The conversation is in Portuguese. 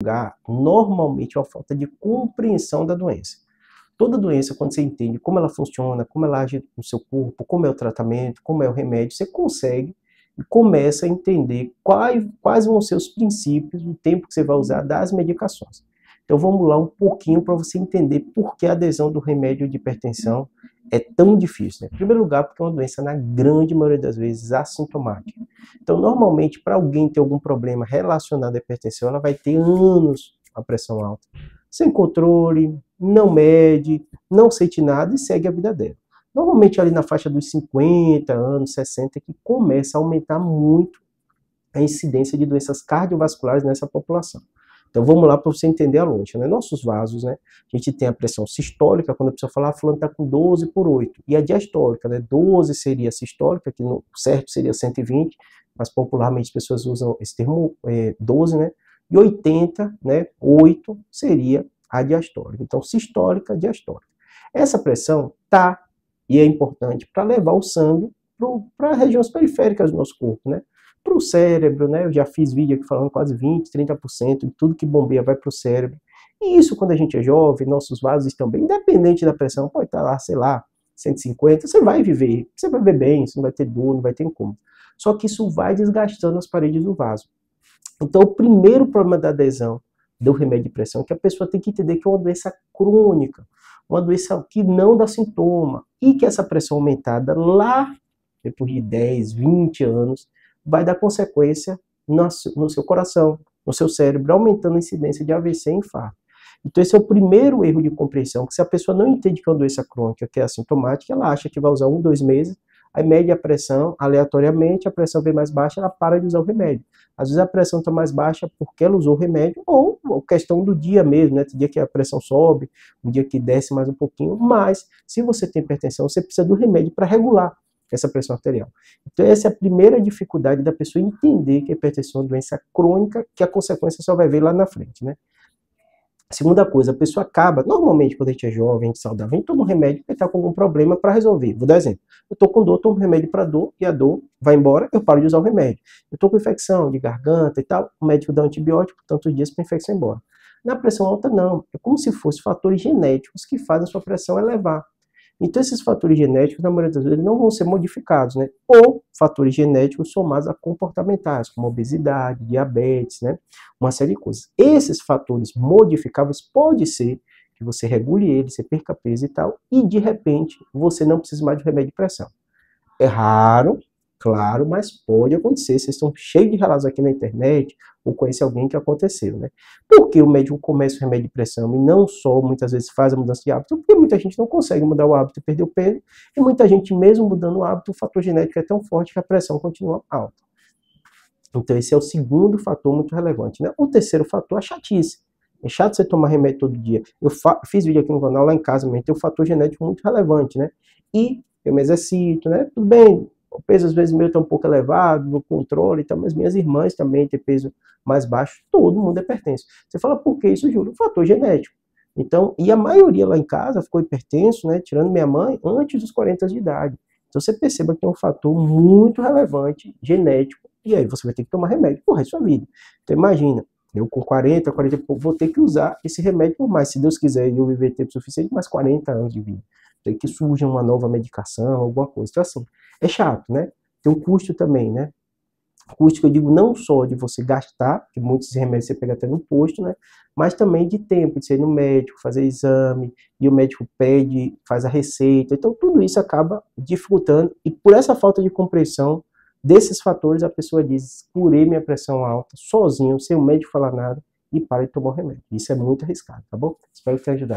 lugar, normalmente é uma falta de compreensão da doença. Toda doença, quando você entende como ela funciona, como ela age no seu corpo, como é o tratamento, como é o remédio, você consegue e começa a entender quais vão ser os princípios, o tempo que você vai usar das medicações. Então vamos lá um pouquinho para você entender por que a adesão do remédio de hipertensão é tão difícil. Né? Em primeiro lugar, porque é uma doença, na grande maioria das vezes, assintomática. Então, normalmente, para alguém ter algum problema relacionado à hipertensão, ela vai ter anos a pressão alta, sem controle, não mede, não sente nada e segue a vida dela. Normalmente ali na faixa dos 50 anos, 60, que começa a aumentar muito a incidência de doenças cardiovasculares nessa população. Então vamos lá para você entender a lógica. Né? Nossos vasos, né? A gente tem a pressão sistólica, quando a pessoa fala, fulano está com 12/8. E a diastólica, né? 12 seria a sistólica, que no certo seria 120, mas popularmente as pessoas usam esse termo 12, né? E 80, né? 8 seria a diastólica. Então sistólica, diastólica. Essa pressão tá, e é importante, para levar o sangue para regiões periféricas do nosso corpo, né? Para o cérebro, né? Eu já fiz vídeo aqui falando quase 20, 30% de tudo que bombeia vai para o cérebro. E isso quando a gente é jovem, nossos vasos estão bem, independente da pressão, pode estar lá, sei lá, 150, você vai viver, você vai viver bem, você não vai ter dor, não vai ter incômodo. Só que isso vai desgastando as paredes do vaso. Então o primeiro problema da adesão do remédio de pressão é que a pessoa tem que entender que é uma doença crônica, uma doença que não dá sintoma, e que essa pressão aumentada lá, depois de 10, 20 anos, vai dar consequência no seu coração, no seu cérebro, aumentando a incidência de AVC e infarto. Então esse é o primeiro erro de compreensão, que se a pessoa não entende que é uma doença crônica, que é assintomática, ela acha que vai usar 1, 2 meses, aí mede a pressão aleatoriamente, a pressão vem mais baixa, ela para de usar o remédio. Às vezes a pressão está mais baixa porque ela usou o remédio, ou questão do dia mesmo, né? Tem dia que a pressão sobe, um dia que desce mais um pouquinho, mas se você tem hipertensão, você precisa do remédio para regular essa pressão arterial. Então essa é a primeira dificuldade da pessoa entender que a hipertensão é uma doença crônica, que a consequência só vai ver lá na frente, né? Segunda coisa, a pessoa acaba, normalmente quando a gente é jovem, a gente é saudável, a gente toma um remédio porque está com algum problema para resolver. Vou dar exemplo. Eu estou com dor, tomo um remédio para dor, e a dor vai embora, eu paro de usar o remédio. Eu estou com infecção de garganta e tal, o médico dá um antibiótico, tantos dias para a infecção ir embora. Na pressão alta, não. É como se fossem fatores genéticos que fazem a sua pressão elevar. Então, esses fatores genéticos, na maioria das vezes, não vão ser modificados, né? Ou fatores genéticos somados a comportamentais, como obesidade, diabetes, né? Uma série de coisas. Esses fatores modificáveis pode ser que você regule eles, você perca peso e tal, e de repente você não precisa mais de remédio de pressão. É raro, claro, mas pode acontecer. Vocês estão cheios de relatos aqui na internet, ou conhece alguém que aconteceu, né? Por que o médico começa o remédio de pressão e não só, muitas vezes, faz a mudança de hábito? Porque muita gente não consegue mudar o hábito e perder o peso, e muita gente, mesmo mudando o hábito, o fator genético é tão forte que a pressão continua alta. Então esse é o segundo fator muito relevante, né? O terceiro fator é a chatice. É chato você tomar remédio todo dia. Eu fiz vídeo aqui no canal, lá em casa, mas tem um fator genético muito relevante, né? E eu me exercito, né? Tudo bem, o peso às vezes meu está um pouco elevado, no controle e tal, mas minhas irmãs também têm peso mais baixo, todo mundo é hipertenso. Você fala, por que isso, Júlio? Fator genético. Então, e a maioria lá em casa ficou hipertenso, né? Tirando minha mãe, antes dos 40 anos de idade. Então você perceba que é um fator muito relevante, genético, e aí você vai ter que tomar remédio pro resto da sua vida. Então imagina, eu com 40 e pouco, vou ter que usar esse remédio por mais, se Deus quiser, eu viver tempo suficiente, mais 40 anos de vida. Tem que surja uma nova medicação, alguma coisa. Então assim, é chato, né? Tem um custo também, né? Custo que eu digo não só de você gastar, que muitos remédios você pega até no posto, né? Mas também de tempo, de você ir no médico, fazer exame, e o médico pede, faz a receita. Então tudo isso acaba dificultando, e por essa falta de compreensão desses fatores, a pessoa diz, curei minha pressão alta, sozinho, sem o médico falar nada, e para de tomar o remédio. Isso é muito arriscado, tá bom? Espero que tenha ajudado.